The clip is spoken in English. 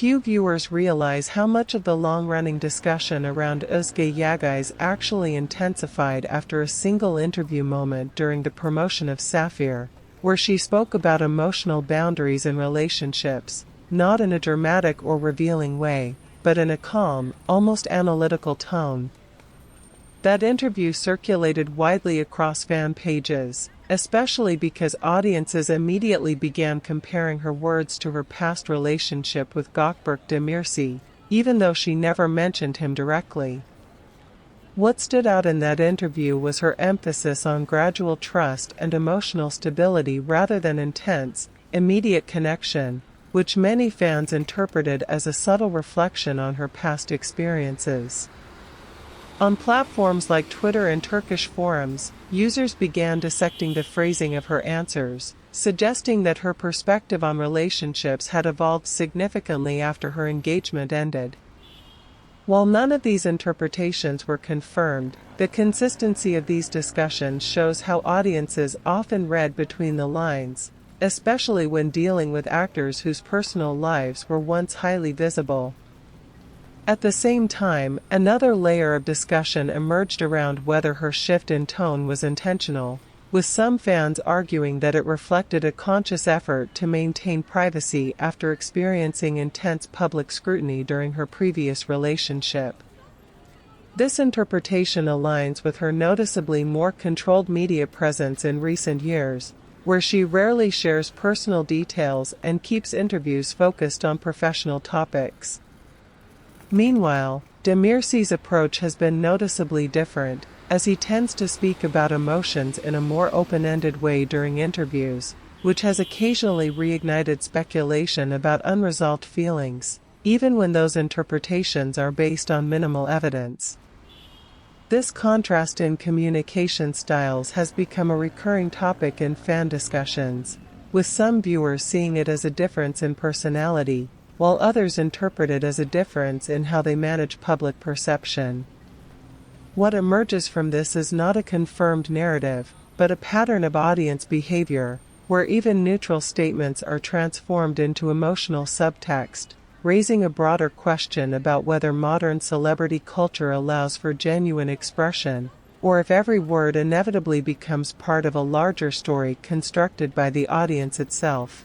Few viewers realize how much of the long-running discussion around Özge Yagay's actually intensified after a single interview moment during the promotion of Sapphire, where she spoke about emotional boundaries in relationships, not in a dramatic or revealing way, but in a calm, almost analytical tone. That interview circulated widely across fan pages, especially because audiences immediately began comparing her words to her past relationship with Gökberk Demirci, even though she never mentioned him directly. What stood out in that interview was her emphasis on gradual trust and emotional stability rather than intense, immediate connection, which many fans interpreted as a subtle reflection on her past experiences. On platforms like Twitter and Turkish forums, users began dissecting the phrasing of her answers, suggesting that her perspective on relationships had evolved significantly after her engagement ended. While none of these interpretations were confirmed, the consistency of these discussions shows how audiences often read between the lines, especially when dealing with actors whose personal lives were once highly visible. At the same time, another layer of discussion emerged around whether her shift in tone was intentional, with some fans arguing that it reflected a conscious effort to maintain privacy after experiencing intense public scrutiny during her previous relationship. This interpretation aligns with her noticeably more controlled media presence in recent years, where she rarely shares personal details and keeps interviews focused on professional topics. Meanwhile, Demirci's approach has been noticeably different, as he tends to speak about emotions in a more open-ended way during interviews, which has occasionally reignited speculation about unresolved feelings, even when those interpretations are based on minimal evidence. This contrast in communication styles has become a recurring topic in fan discussions, with some viewers seeing it as a difference in personality, while others interpret it as a difference in how they manage public perception. What emerges from this is not a confirmed narrative, but a pattern of audience behavior, where even neutral statements are transformed into emotional subtext, raising a broader question about whether modern celebrity culture allows for genuine expression, or if every word inevitably becomes part of a larger story constructed by the audience itself.